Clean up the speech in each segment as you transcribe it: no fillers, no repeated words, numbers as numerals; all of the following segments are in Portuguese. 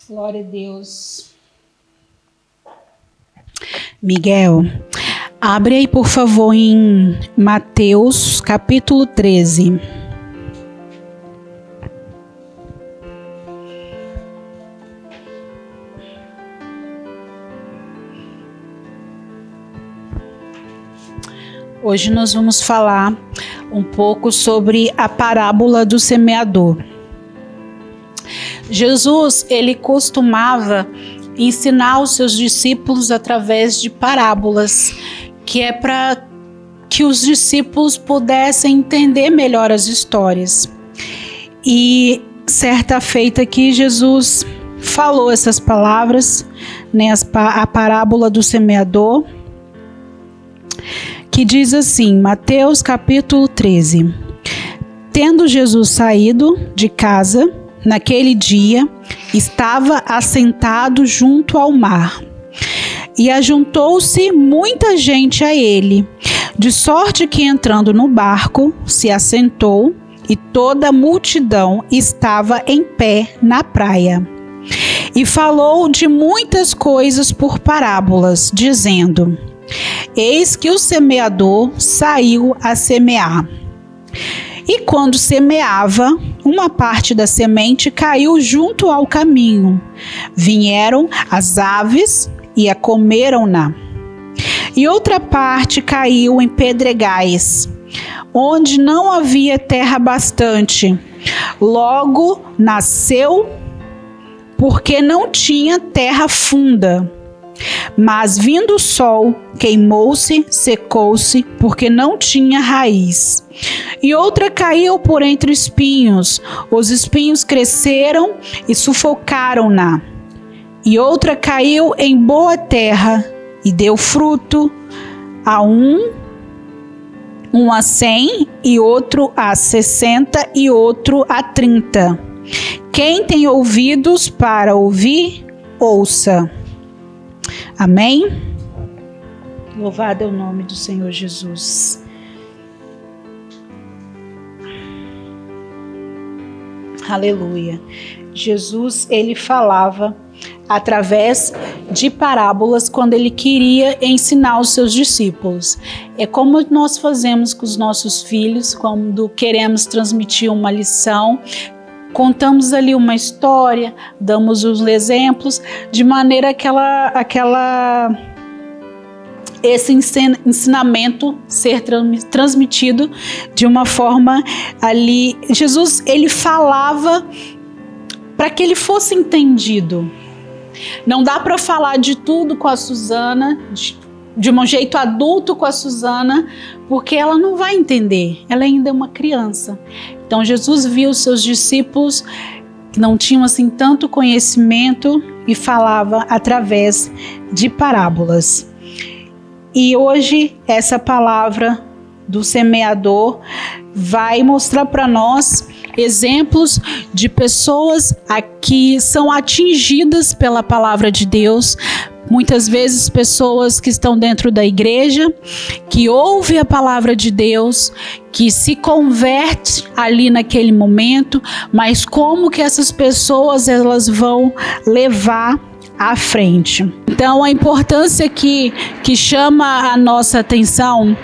Glória a Deus. Miguel, abre aí, por favor, em Mateus, capítulo 13. Hoje nós vamos falar um pouco sobre a parábola do semeador. Jesus, ele costumava ensinar os seus discípulos através de parábolas, que é para que os discípulos pudessem entender melhor as histórias. E certa feita que Jesus falou essas palavras, né, a parábola do semeador, que diz assim, Mateus capítulo 13. Tendo Jesus saído de casa, naquele dia, estava assentado junto ao mar, e ajuntou-se muita gente a ele, de sorte que, entrando no barco, se assentou, e toda a multidão estava em pé na praia. E falou de muitas coisas por parábolas, dizendo: Eis que o semeador saiu a semear. E quando semeava, uma parte da semente caiu junto ao caminho. Vieram as aves e a comeram-na. E outra parte caiu em pedregais, onde não havia terra bastante. Logo nasceu, porque não tinha terra funda. Mas vindo o sol, queimou-se, secou-se, porque não tinha raiz. E outra caiu por entre espinhos, os espinhos cresceram e sufocaram-na. E outra caiu em boa terra e deu fruto, a um a 100, e outro a 60, e outro a 30. Quem tem ouvidos para ouvir, ouça. Amém? Louvado é o nome do Senhor Jesus. Aleluia. Jesus, ele falava através de parábolas quando ele queria ensinar os seus discípulos. É como nós fazemos com os nossos filhos quando queremos transmitir uma lição. Contamos ali uma história, damos os exemplos, de maneira que esse ensinamento ser transmitido de uma forma ali. Jesus, ele falava para que ele fosse entendido. Não dá para falar de tudo com a Suzana, de um jeito adulto com a Suzana, porque ela não vai entender, ela ainda é uma criança. Então Jesus viu os seus discípulos que não tinham assim tanto conhecimento e falava através de parábolas. E hoje essa palavra do semeador vai mostrar para nós exemplos de pessoas que são atingidas pela palavra de Deus. Muitas vezes pessoas que estão dentro da igreja, que ouvem a palavra de Deus, que se converte ali naquele momento, mas como que essas pessoas elas vão levar à frente. Então a importância que chama a nossa atenção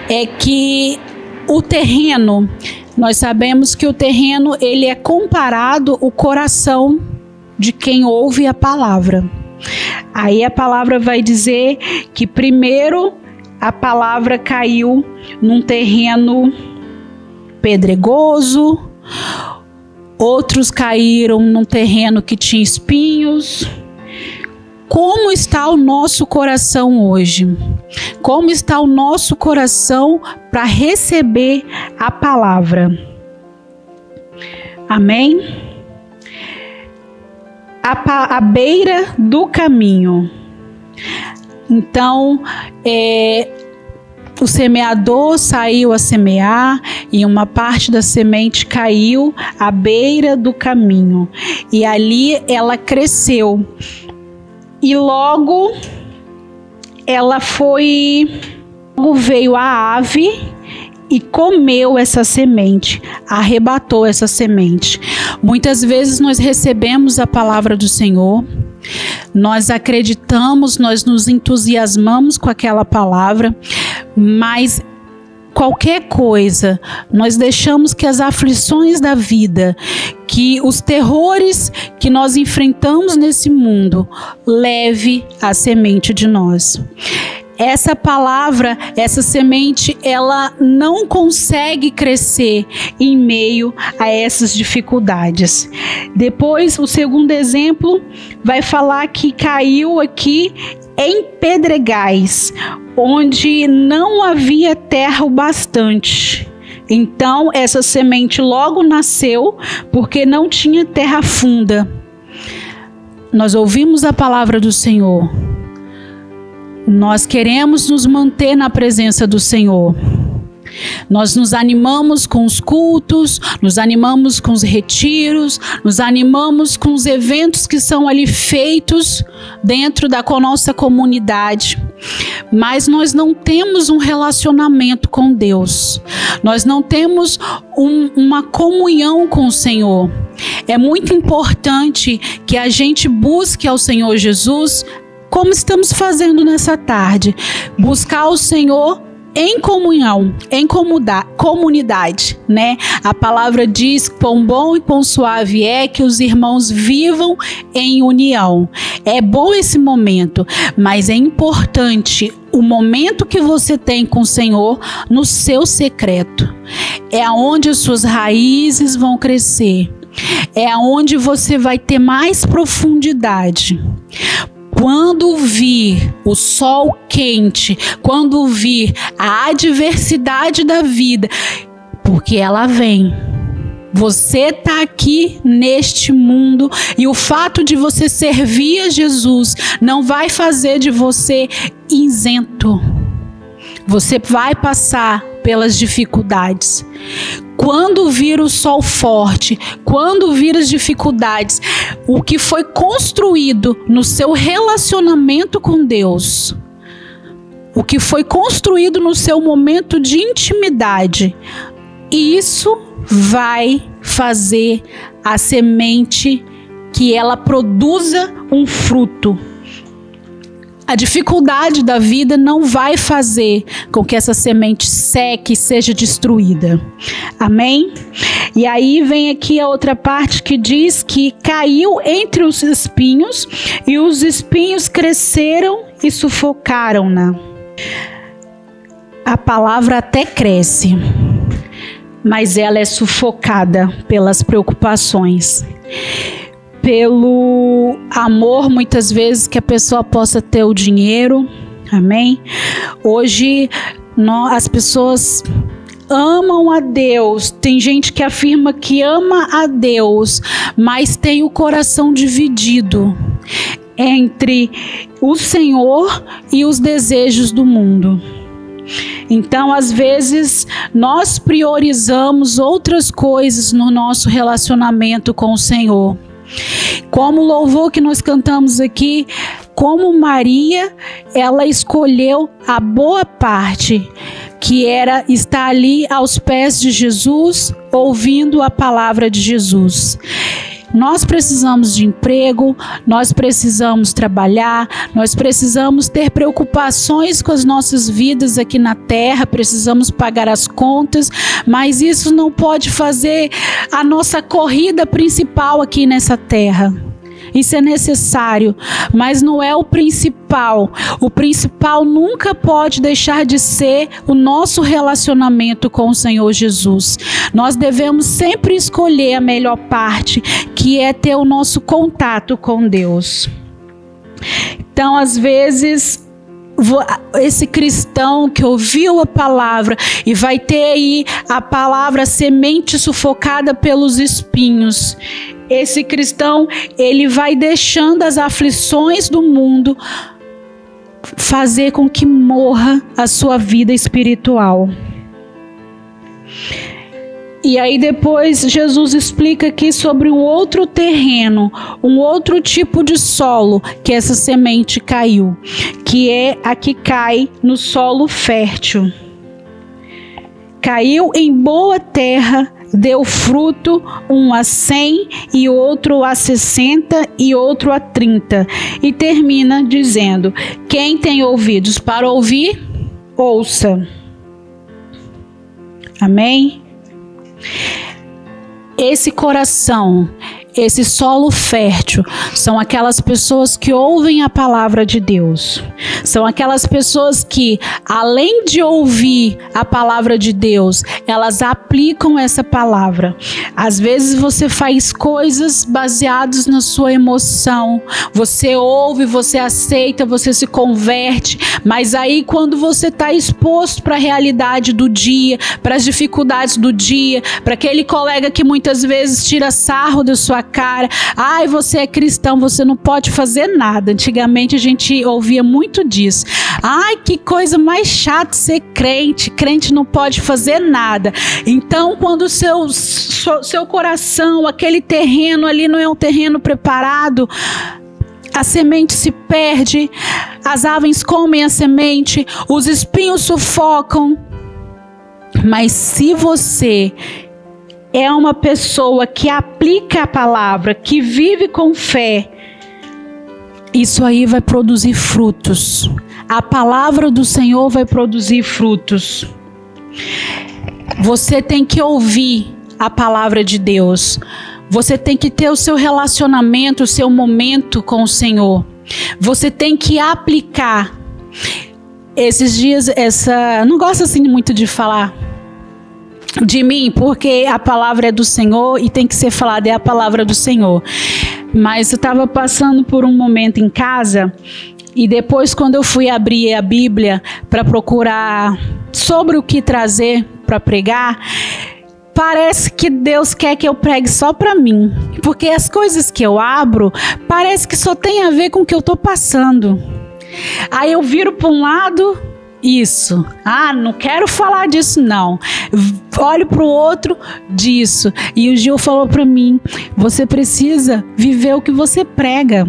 é que o terreno, nós sabemos que o terreno ele é comparado ao coração de quem ouve a palavra. Aí a palavra vai dizer que primeiro a palavra caiu num terreno pedregoso, outros caíram num terreno que tinha espinhos. Como está o nosso coração hoje? Como está o nosso coração para receber a palavra? Amém? À beira do caminho. Então, o semeador saiu a semear e uma parte da semente caiu à beira do caminho. E ali ela cresceu. E logo ela foi... Logo veio a ave e comeu essa semente, arrebatou essa semente. Muitas vezes nós recebemos a palavra do Senhor, nós acreditamos, nós nos entusiasmamos com aquela palavra, mas qualquer coisa, nós deixamos que as aflições da vida, que os terrores que nós enfrentamos nesse mundo, leve a semente de nós. Essa palavra, essa semente, ela não consegue crescer em meio a essas dificuldades. Depois, o segundo exemplo vai falar que caiu aqui em pedregais, onde não havia terra o bastante. Então, essa semente logo nasceu porque não tinha terra funda. Nós ouvimos a palavra do Senhor. Nós queremos nos manter na presença do Senhor. Nós nos animamos com os cultos, nos animamos com os retiros, nos animamos com os eventos que são ali feitos dentro da nossa comunidade. Mas nós não temos um relacionamento com Deus. Nós não temos uma comunhão com o Senhor. É muito importante que a gente busque ao Senhor Jesus, como estamos fazendo nessa tarde, buscar o Senhor em comunhão, em comunidade, né? A palavra diz: quão bom e quão suave é que os irmãos vivam em união. É bom esse momento, mas é importante o momento que você tem com o Senhor no seu secreto. É aonde as suas raízes vão crescer. É aonde você vai ter mais profundidade. Quando vir o sol quente, quando vir a adversidade da vida, porque ela vem. Você está aqui neste mundo e o fato de você servir a Jesus não vai fazer de você isento. Você vai passar pelas dificuldades. Quando vir o sol forte, quando vir as dificuldades, o que foi construído no seu relacionamento com Deus, o que foi construído no seu momento de intimidade, isso vai fazer a semente que ela produza um fruto. A dificuldade da vida não vai fazer com que essa semente seque e seja destruída. Amém? E aí vem aqui a outra parte que diz que caiu entre os espinhos e os espinhos cresceram e sufocaram-na. A palavra até cresce, mas ela é sufocada pelas preocupações. Pelo amor, muitas vezes, que a pessoa possa ter o dinheiro. Amém? Hoje, as pessoas amam a Deus. Tem gente que afirma que ama a Deus, mas tem o coração dividido entre o Senhor e os desejos do mundo. Então, às vezes, nós priorizamos outras coisas no nosso relacionamento com o Senhor. Como o louvor que nós cantamos aqui, como Maria, ela escolheu a boa parte, que era estar ali aos pés de Jesus, ouvindo a palavra de Jesus. Nós precisamos de emprego, nós precisamos trabalhar, nós precisamos ter preocupações com as nossas vidas aqui na terra, precisamos pagar as contas, mas isso não pode fazer a nossa corrida principal aqui nessa terra. Isso é necessário, mas não é o principal. O principal nunca pode deixar de ser o nosso relacionamento com o Senhor Jesus. Nós devemos sempre escolher a melhor parte, que é ter o nosso contato com Deus. Então, às vezes, esse cristão que ouviu a palavra e vai ter aí a palavra semente sufocada pelos espinhos. Esse cristão, ele vai deixando as aflições do mundo fazer com que morra a sua vida espiritual. E aí depois Jesus explica aqui sobre um outro terreno, um outro tipo de solo que essa semente caiu, que é a que cai no solo fértil. caiu em boa terra, deu fruto, um a 100 e outro a 60 e outro a 30. E termina dizendo: quem tem ouvidos para ouvir, ouça. Amém? Esse coração, esse solo fértil, são aquelas pessoas que ouvem a palavra de Deus. São aquelas pessoas que, além de ouvir a palavra de Deus, elas aplicam essa palavra. Às vezes você faz coisas baseadas na sua emoção. Você ouve, você aceita, você se converte. Mas aí quando você está exposto para a realidade do dia, para as dificuldades do dia, para aquele colega que muitas vezes tira sarro da sua cara, ai, você é cristão, você não pode fazer nada. Antigamente a gente ouvia muito disso. Ai, que coisa mais chata ser crente, crente não pode fazer nada. Então, quando o seu coração, aquele terreno ali não é um terreno preparado, a semente se perde, as aves comem a semente, os espinhos sufocam. Mas se você é uma pessoa que aplica a palavra, que vive com fé, isso aí vai produzir frutos. A palavra do Senhor vai produzir frutos. Você tem que ouvir a palavra de Deus. Você tem que ter o seu relacionamento, o seu momento com o Senhor. Você tem que aplicar. Esses dias, não gosto assim muito de falar de mim, porque a palavra é do Senhor e tem que ser falada, é a palavra do Senhor. Mas eu estava passando por um momento em casa e depois, quando eu fui abrir a Bíblia para procurar sobre o que trazer para pregar, parece que Deus quer que eu pregue só para mim, porque as coisas que eu abro parece que só tem a ver com o que eu estou passando. Aí eu viro para um lado, isso. Ah, não quero falar disso não. Olho para o outro, disso. E o Gil falou para mim: você precisa viver o que você prega.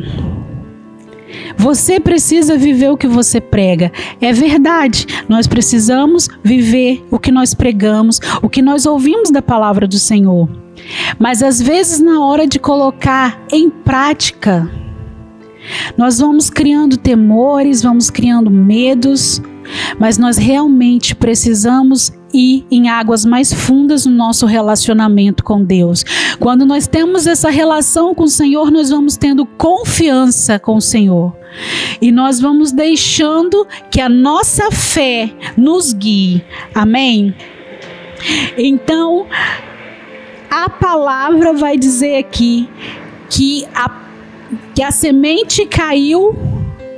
Você precisa viver o que você prega. É verdade, nós precisamos viver o que nós pregamos, o que nós ouvimos da palavra do Senhor. Mas às vezes, na hora de colocar em prática, nós vamos criando temores, vamos criando medos, mas nós realmente precisamos ir em águas mais fundas no nosso relacionamento com Deus. Quando nós temos essa relação com o Senhor, nós vamos tendo confiança com o Senhor. E nós vamos deixando que a nossa fé nos guie. Amém? Então, a palavra vai dizer aqui que a semente caiu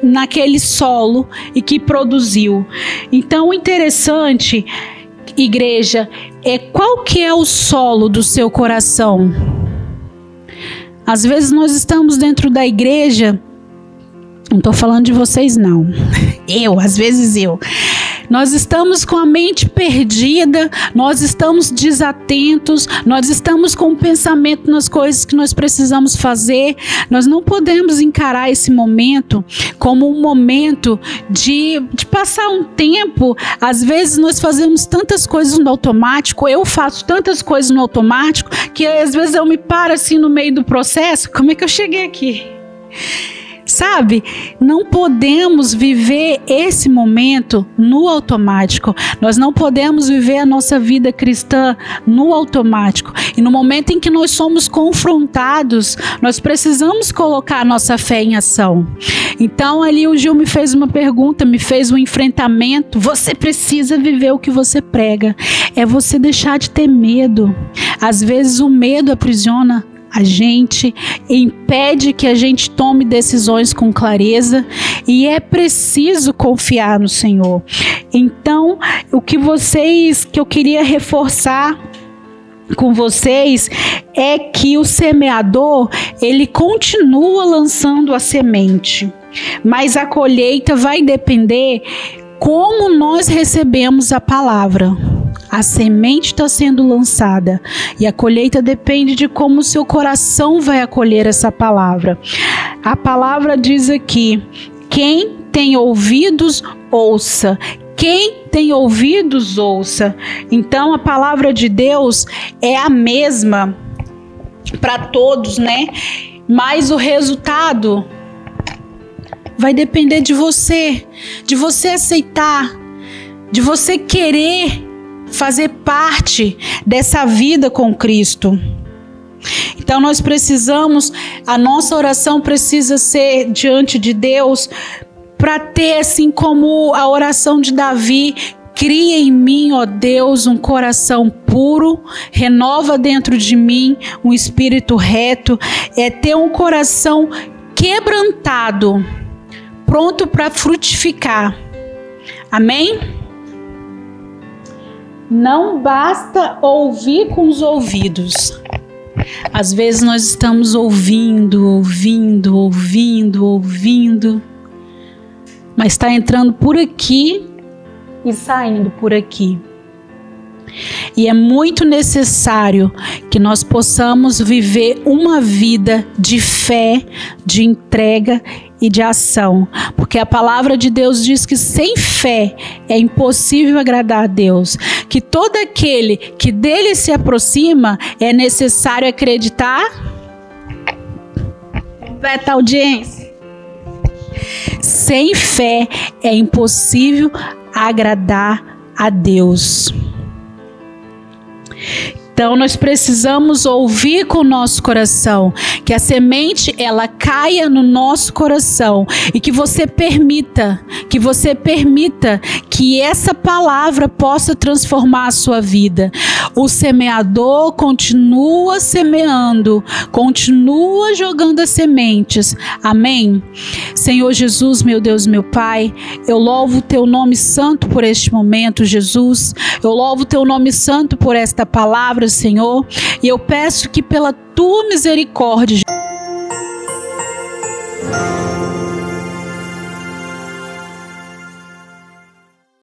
naquele solo e que produziu. Então, o interessante, igreja, é qual que é o solo do seu coração. Às vezes nós estamos dentro da igreja, não estou falando de vocês não, às vezes eu. Nós estamos com a mente perdida, nós estamos desatentos, nós estamos com o pensamento nas coisas que nós precisamos fazer. Nós não podemos encarar esse momento como um momento de passar um tempo. Às vezes nós fazemos tantas coisas no automático, eu faço tantas coisas no automático, que às vezes eu me paro assim no meio do processo. Como é que eu cheguei aqui? Sabe, não podemos viver esse momento no automático. Nós não podemos viver a nossa vida cristã no automático. E no momento em que nós somos confrontados, nós precisamos colocar a nossa fé em ação. Então ali o Gil me fez uma pergunta, me fez um enfrentamento. Você precisa viver o que você prega. É você deixar de ter medo. Às vezes o medo aprisiona a gente, impede que a gente tome decisões com clareza, e é preciso confiar no Senhor. Então, o que eu queria reforçar com vocês é que o semeador, ele continua lançando a semente, mas a colheita vai depender como nós recebemos a palavra. A semente está sendo lançada e a colheita depende de como o seu coração vai acolher essa palavra. A palavra diz aqui: quem tem ouvidos, ouça. Quem tem ouvidos, ouça. Então a palavra de Deus é a mesma para todos, né? Mas o resultado vai depender de você aceitar, de você querer fazer parte dessa vida com Cristo. Então nós precisamos, a nossa oração precisa ser diante de Deus para ter, assim como a oração de Davi: cria em mim, ó Deus, um coração puro, renova dentro de mim um espírito reto. É ter um coração quebrantado, pronto para frutificar. Amém? Não basta ouvir com os ouvidos. Às vezes nós estamos ouvindo, mas está entrando por aqui e saindo por aqui. E é muito necessário que nós possamos viver uma vida de fé, de entrega e de ação, porque a palavra de Deus diz que sem fé é impossível agradar a Deus, que todo aquele que dele se aproxima é necessário acreditar. Completa a audiência. Sem fé é impossível agradar a Deus. Então nós precisamos ouvir com o nosso coração, que a semente ela caia no nosso coração e que você permita que essa palavra possa transformar a sua vida. O semeador continua semeando, continua jogando as sementes. Amém? Senhor Jesus, meu Deus, meu Pai, eu louvo o teu nome santo por este momento, Jesus. Eu louvo o teu nome santo por esta palavra, Senhor, e eu peço que pela tua misericórdia,